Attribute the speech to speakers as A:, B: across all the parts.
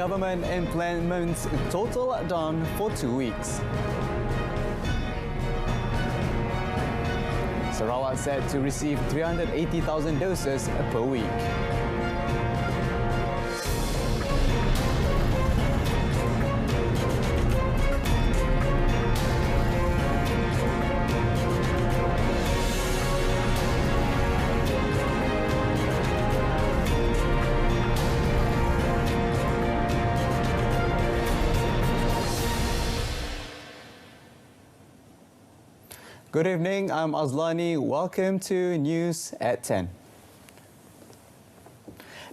A: government implements total lockdown for 2 weeks. Sarawak set to receive 380,000 doses per week. Good evening, I'm Azlani. Welcome to News at 10.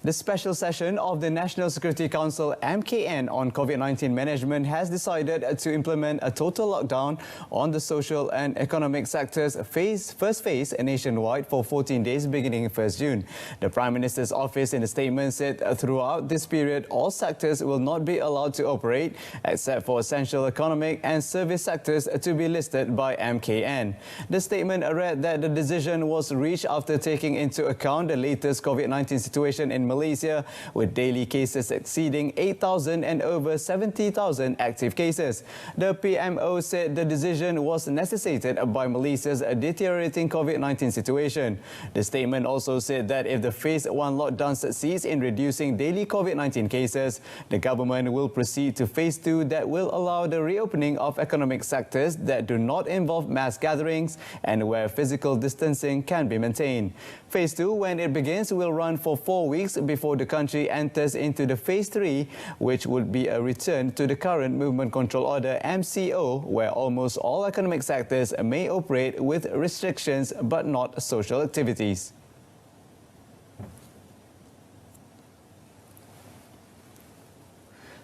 A: The special session of the National Security Council (MKN) on COVID-19 management has decided to implement a total lockdown on the social and economic sectors first phase nationwide for 14 days beginning 1st June. The Prime Minister's office in a statement said throughout this period, all sectors will not be allowed to operate except for essential economic and service sectors to be listed by MKN. The statement read that the decision was reached after taking into account the latest COVID-19 situation in Malaysia, with daily cases exceeding 8,000 and over 70,000 active cases. The PMO said the decision was necessitated by Malaysia's deteriorating COVID-19 situation. The statement also said that if the Phase 1 lockdown succeeds in reducing daily COVID-19 cases, the government will proceed to Phase 2 that will allow the reopening of economic sectors that do not involve mass gatherings and where physical distancing can be maintained. Phase 2, when it begins, will run for 4 weeks before the country enters into the Phase 3, which would be a return to the current Movement Control Order (MCO), where almost all economic sectors may operate with restrictions but not social activities.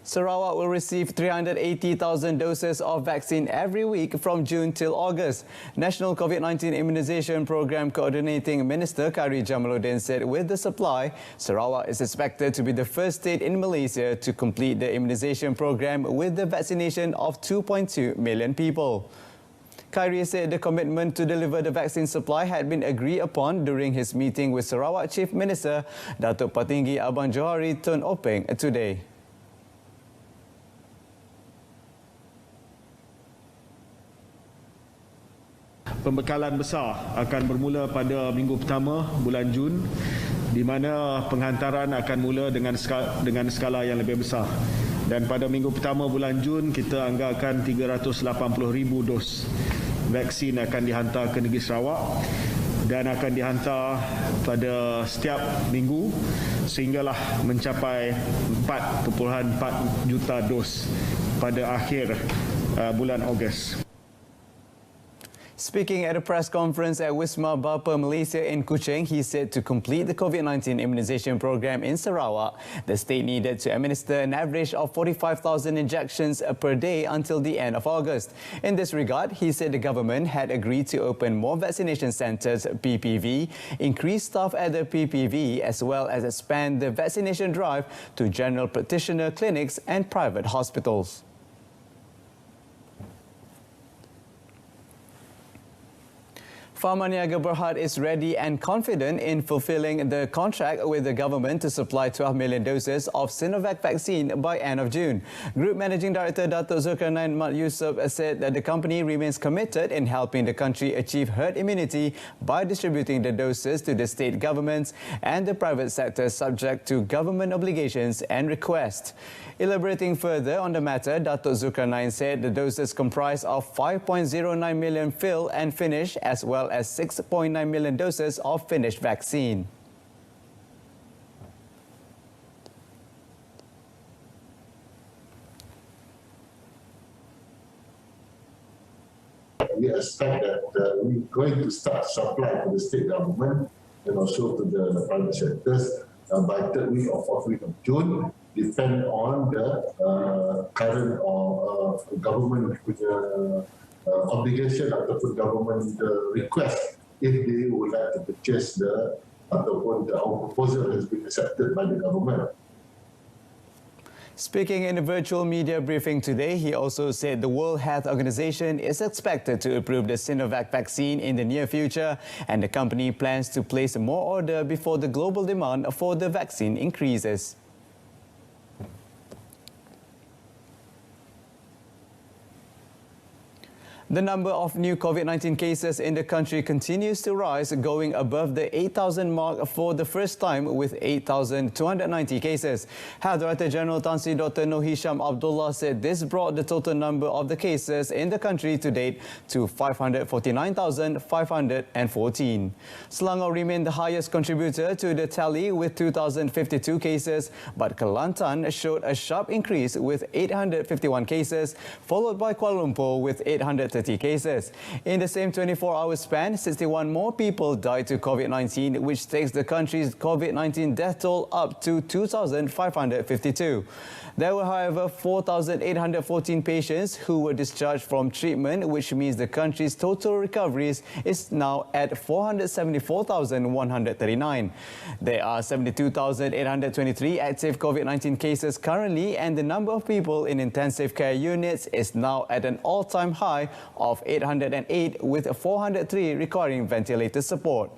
A: Sarawak will receive 380,000 doses of vaccine every week from June till August. National COVID-19 Immunisation Program Coordinating Minister Khairi Jamaluddin said with the supply, Sarawak is expected to be the first state in Malaysia to complete the immunisation program with the vaccination of 2.2 million people. Khairi said the commitment to deliver the vaccine supply had been agreed upon during his meeting with Sarawak Chief Minister Datuk Patinggi Abang Johari Tun Openg today.
B: Pembekalan besar akan bermula pada minggu pertama bulan Jun, di mana penghantaran akan mula dengan skala yang lebih besar. Dan pada minggu pertama bulan Jun, kita anggarkan 380,000 dos vaksin akan dihantar ke negeri Sarawak dan akan dihantar pada setiap minggu sehinggalah mencapai 4.4 juta dos pada akhir bulan Ogos.
A: Speaking at a press conference at Wisma Bapa Malaysia in Kuching, he said to complete the COVID-19 immunisation program in Sarawak, the state needed to administer an average of 45,000 injections per day until the end of August. In this regard, he said the government had agreed to open more vaccination centres, PPV, increase staff at the PPV, as well as expand the vaccination drive to general practitioner clinics and private hospitals. Farmer Niaga Berhad is ready and confident in fulfilling the contract with the government to supply 12 million doses of Sinovac vaccine by end of June. Group Managing Director Datuk Zulkarnain Mat Yusof said that the company remains committed in helping the country achieve herd immunity by distributing the doses to the state governments and the private sector subject to government obligations and requests. Elaborating further on the matter, Datuk Zulkarnain said the doses comprise of 5.09 million fill and finish as well as 6.9 million doses of finished vaccine.
C: We expect that we're going to start supply to the state government and also to the private sectors by 3rd week or 4th week of June, depend on the current government obligation ataupun government request if they would like to purchase our proposal has been accepted by the government.
A: Speaking in a virtual media briefing today, he also said the World Health Organization is expected to approve the Sinovac vaccine in the near future, and the company plans to place more order before the global demand for the vaccine increases. The number of new COVID-19 cases in the country continues to rise, going above the 8,000 mark for the first time with 8,290 cases. Health Director General Tan Sri Dr. Noor Hisham Abdullah said this brought the total number of the cases in the country to date to 549,514. Selangor remained the highest contributor to the tally with 2,052 cases, but Kelantan showed a sharp increase with 851 cases, followed by Kuala Lumpur with 830 cases. In the same 24-hour span, 61 more people died to COVID-19, which takes the country's COVID-19 death toll up to 2,552. There were, however, 4,814 patients who were discharged from treatment, which means the country's total recoveries is now at 474,139. There are 72,823 active COVID-19 cases currently, and the number of people in intensive care units is now at an all-time high of 808, with 403 requiring ventilator support.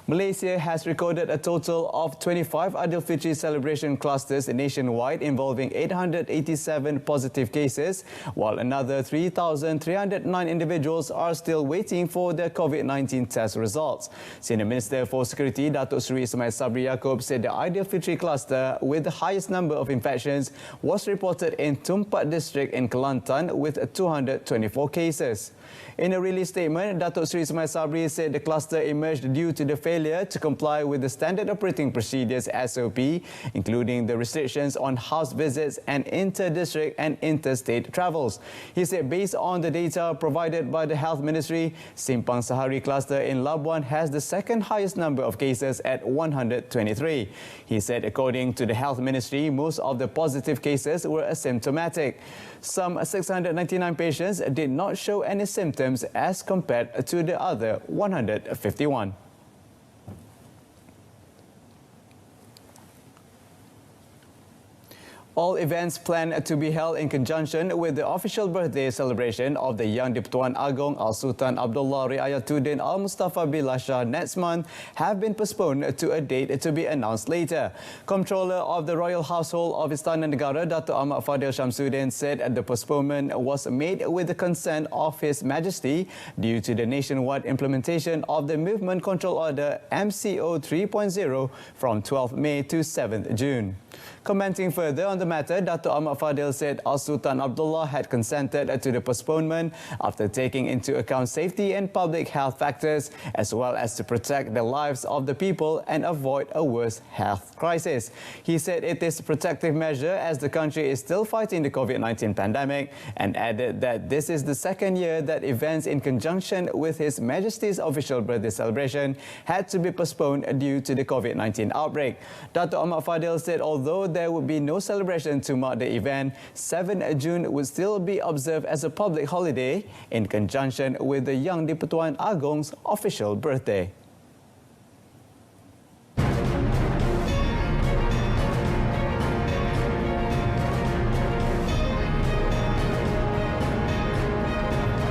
A: Malaysia has recorded a total of 25 Aidilfitri celebration clusters nationwide involving 887 positive cases, while another 3,309 individuals are still waiting for their COVID-19 test results. Senior Minister for Security Datuk Seri Ismail Sabri Yaakob said the Aidilfitri cluster with the highest number of infections was reported in Tumpat district in Kelantan with 224 cases. In a release statement, Datuk Seri Ismail Sabri said the cluster emerged due to the failure to comply with the Standard Operating Procedures (SOP), including the restrictions on house visits and inter-district and interstate travels. He said based on the data provided by the Health Ministry, Simpang Sahari cluster in Labuan has the second highest number of cases at 123. He said according to the Health Ministry, most of the positive cases were asymptomatic. Some 699 patients did not show any symptoms as compared to the other 151. All events planned to be held in conjunction with the official birthday celebration of the Yang di-Pertuan Agong Al-Sultan Abdullah Riayatuddin Al-Mustafa Billah Shah next month have been postponed to a date to be announced later. Comptroller of the Royal Household of Istana Negara, Dato' Ahmad Fadil Shamsuddin, said the postponement was made with the consent of His Majesty due to the nationwide implementation of the Movement Control Order MCO 3.0 from 12 May to 7 June. Commenting further on the matter, Dato' Ahmad Fadil said Al-Sultan Abdullah had consented to the postponement after taking into account safety and public health factors, as well as to protect the lives of the people and avoid a worse health crisis. He said it is a protective measure as the country is still fighting the COVID-19 pandemic, and added that this is the second year that events in conjunction with His Majesty's official birthday celebration had to be postponed due to the COVID-19 outbreak. Dato' Ahmad Fadil said although there would be no celebration to mark the event, 7 June would still be observed as a public holiday in conjunction with the Yang di-Pertuan Agong's official birthday.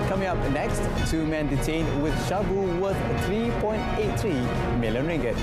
A: Coming up next, 2 men detained with shabu worth 3.83 million ringgit.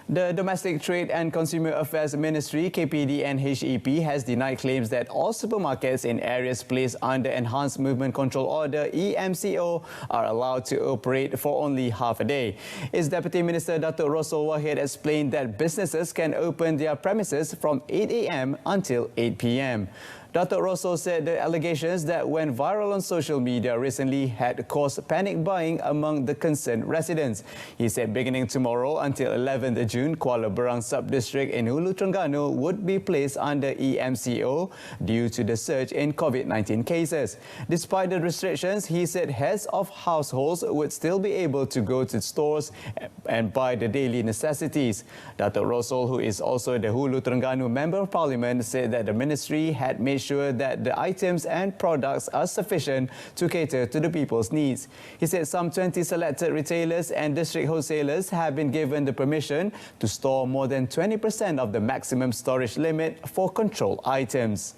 A: The Domestic Trade and Consumer Affairs Ministry, KPD and HEP, has denied claims that all supermarkets in areas placed under Enhanced Movement Control Order (EMCO) are allowed to operate for only half a day. Its Deputy Minister Datuk Rosal Wahid explained that businesses can open their premises from 8 a.m. until 8 p.m. Datuk Rosal said the allegations that went viral on social media recently had caused panic buying among the concerned residents. He said beginning tomorrow until 11th June, Kuala Berang Sub-District in Hulu Terengganu would be placed under EMCO due to the surge in COVID-19 cases. Despite the restrictions, he said heads of households would still be able to go to stores and buy the daily necessities. Datuk Rosal, who is also the Hulu Terengganu Member of Parliament, said that the ministry had made sure that the items and products are sufficient to cater to the people's needs. He said some 20 selected retailers and district wholesalers have been given the permission to store more than 20% of the maximum storage limit for controlled items.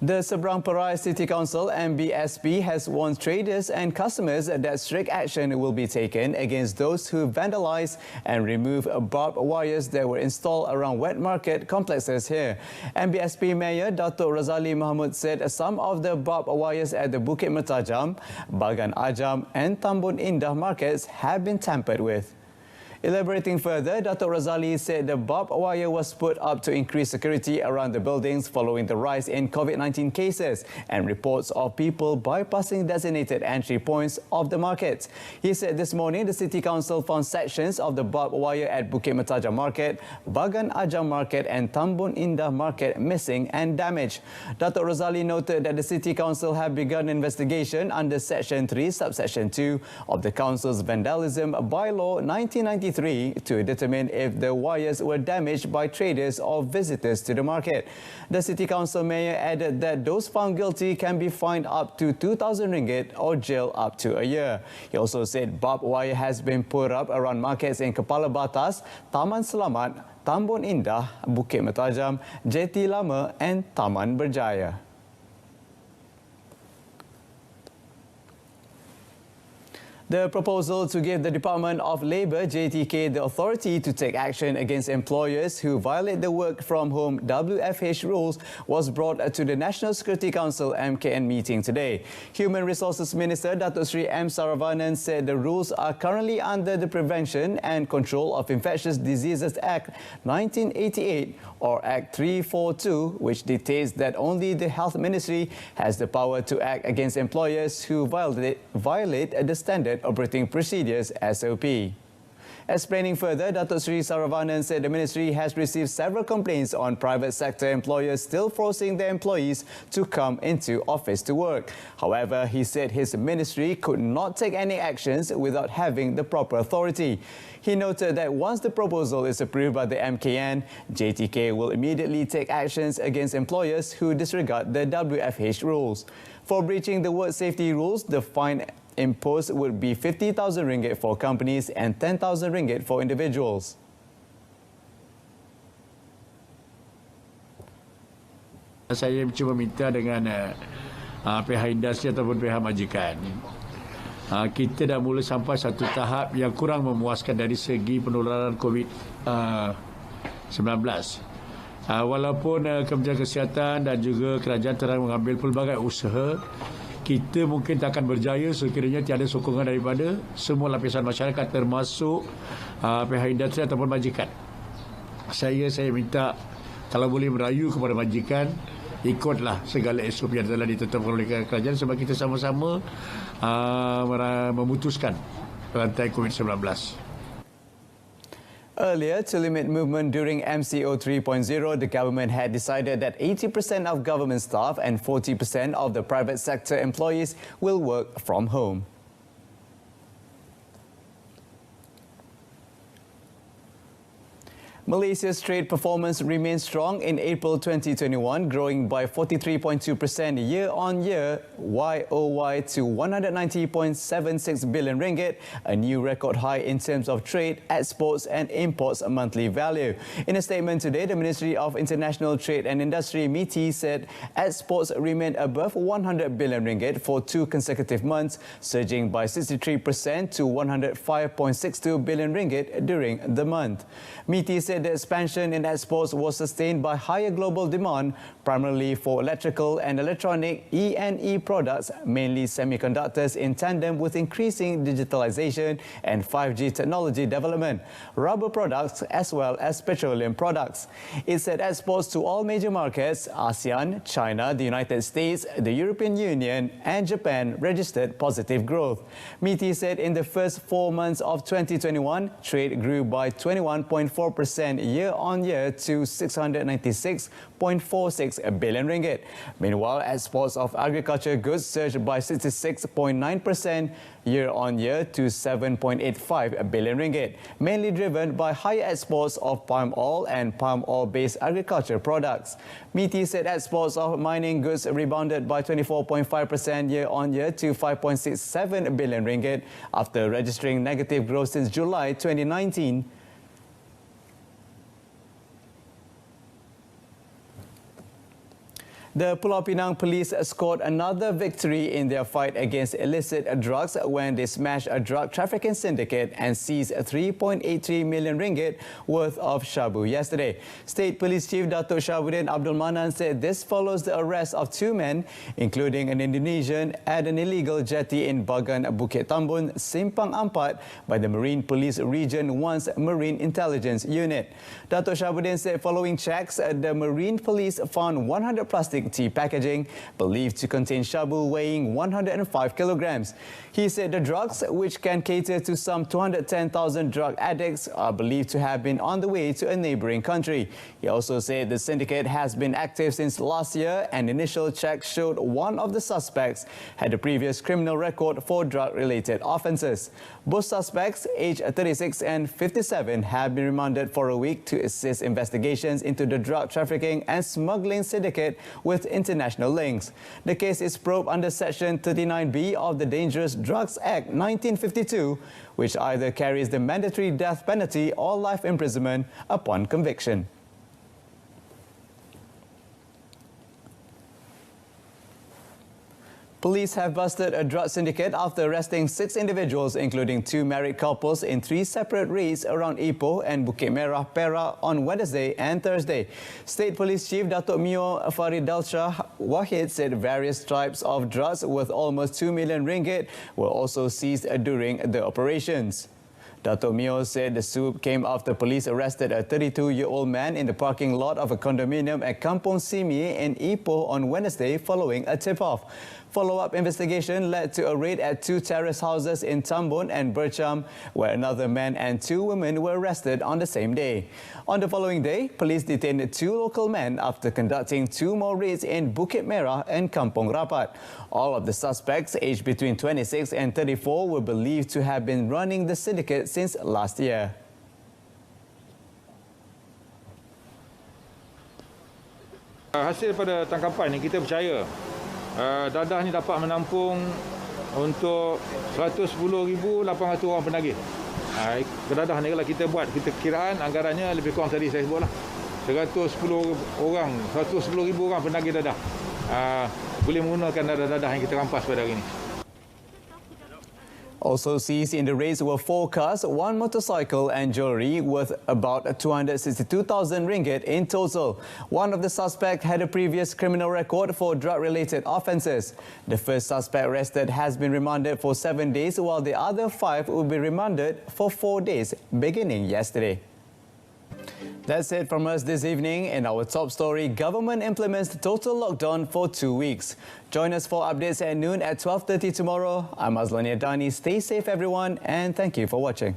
A: The Seberang Perai City Council MBSP has warned traders and customers that strict action will be taken against those who vandalize and remove barbed wires that were installed around wet market complexes here. MBSP Mayor Dato' Razali Mahmud said some of the barbed wires at the Bukit Mertajam, Bagan Ajam and Tambun Indah markets have been tampered with. Elaborating further, Dato' Razali said the barbed wire was put up to increase security around the buildings following the rise in COVID-19 cases and reports of people bypassing designated entry points of the markets. He said this morning the City Council found sections of the barbed wire at Bukit Mertajam Market, Bagan Ajam Market and Tambun Indah Market missing and damaged. Dato' Razali noted that the City Council have begun an investigation under Section 3, Subsection 2 of the Council's Vandalism Bylaw 1993 to determine if the wires were damaged by traders or visitors to the market. The City Council Mayor added that those found guilty can be fined up to 2,000 ringgit or jail up to a year. He also said barbed wire has been put up around markets in Kepala Batas, Taman Selamat, Tambun Indah, Bukit Mertajam, Jeti Lama and Taman Berjaya. The proposal to give the Department of Labour JTK the authority to take action against employers who violate the work from home WFH rules was brought to the National Security Council MKN meeting today. Human Resources Minister Datuk Sri M. Saravanan said the rules are currently under the Prevention and Control of Infectious Diseases Act 1988 or Act 342, which dictates that only the Health Ministry has the power to act against employers who violate the Standard Operating Procedures SOP. Explaining further, Datuk Sri Saravanan said the ministry has received several complaints on private sector employers still forcing their employees to come into office to work. However, he said his ministry could not take any actions without having the proper authority. He noted that once the proposal is approved by the MKN, JTK will immediately take actions against employers who disregard the WFH rules. For breaching the work safety rules, the fine imposed would be 50,000 ringgit for companies and 10,000 ringgit for individuals.
D: Saya cuba minta dengan pihak industri ataupun pihak majikan. Kita dah mula sampai satu tahap yang kurang memuaskan dari segi penularan COVID-19. Walaupun Kementerian Kesihatan dan juga kerajaan telah mengambil pelbagai usaha, kita mungkin tak akan berjaya sekiranya tiada sokongan daripada semua lapisan masyarakat termasuk pihak industri ataupun majikan. Saya minta kalau boleh merayu kepada majikan, ikutlah segala SOP yang telah ditetapkan oleh kerajaan sebab kita sama-sama memutuskan rantai COVID-19.
A: Earlier, to limit movement during MCO 3.0, the government had decided that 80% of government staff and 40% of the private sector employees will work from home. Malaysia's trade performance remained strong in April 2021, growing by 43.2% year-on-year YOY to 190.76 billion ringgit, a new record high in terms of trade, exports and imports monthly value. In a statement today, the Ministry of International Trade and Industry (MITI) said exports remained above 100 billion ringgit for 2 consecutive months, surging by 63% to 105.62 billion ringgit during the month. MITI said the expansion in exports was sustained by higher global demand, primarily for electrical and electronic E&E products, mainly semiconductors, in tandem with increasing digitalization and 5G technology development, rubber products as well as petroleum products. It said exports to all major markets, ASEAN, China, the United States, the European Union and Japan registered positive growth. MITI said in the first 4 months of 2021, trade grew by 21.4% year-on-year to 696.46 billion ringgit. Meanwhile, exports of agriculture goods surged by 66.9% year-on-year to 7.85 billion ringgit, mainly driven by higher exports of palm oil and palm oil-based agriculture products. MITI said exports of mining goods rebounded by 24.5% year-on-year to 5.67 billion ringgit after registering negative growth since July 2019. The Pulau Pinang police scored another victory in their fight against illicit drugs when they smashed a drug trafficking syndicate and seized 3.83 million ringgit worth of shabu yesterday. State Police Chief Datuk Shabuddin Abdul Manan said this follows the arrest of two men, including an Indonesian, at an illegal jetty in Bagan Bukit Tambun, Simpang Ampat, by the Marine Police Region 1's Marine Intelligence Unit. Datuk Shabuddin said following checks, the Marine Police found 100 plastic tea packaging believed to contain shabu weighing 105 kilograms. He said the drugs, which can cater to some 210,000 drug addicts, are believed to have been on the way to a neighboring country. He also said the syndicate has been active since last year, and initial checks showed one of the suspects had a previous criminal record for drug-related offences. Both suspects, aged 36 and 57, have been remanded for a week to assist investigations into the drug trafficking and smuggling syndicate with international links. The case is probed under Section 39B of the Dangerous Drugs Act 1952, which either carries the mandatory death penalty or life imprisonment upon conviction. Police have busted a drug syndicate after arresting 6 individuals, including 2 married couples, in 3 separate raids around Ipoh and Bukit Merah, Perak on Wednesday and Thursday. State Police Chief Datuk Mio Faridalshah Wahid said various types of drugs worth almost 2 million ringgit were also seized during the operations. Dato' Mio said the swoop came after police arrested a 32-year-old man in the parking lot of a condominium at Kampong Simi in Ipoh on Wednesday following a tip-off. Follow-up investigation led to a raid at 2 terrace houses in Tambun and Bercham, where another man and 2 women were arrested on the same day. On the following day, police detained 2 local men after conducting 2 more raids in Bukit Merah and Kampong Rapat. All of the suspects, aged between 26 and 34, were believed to have been running the syndicate since last year.
E: Hasil pada tangkapan ni kita percaya dadah ni dapat menampung untuk 110,800 orang penagih. Dadah ni kalau kita buat, kita kiraan anggarannya lebih kurang tadi saya sebutlah 110,000 orang penagih dadah. Boleh menggunakan dadah-dadah yang kita rampas pada hari ini.
A: Also seized in the raids were 4 cars, 1 motorcycle and jewellery worth about 262,000 ringgit in total. One of the suspects had a previous criminal record for drug-related offences. The first suspect arrested has been remanded for 7 days, while the other 5 will be remanded for 4 days, beginning yesterday. That's it from us this evening. In our top story, government implements the total lockdown for 2 weeks. Join us for updates at noon at 12:30 tomorrow. I'm Azlani Adani. Stay safe, everyone, and thank you for watching.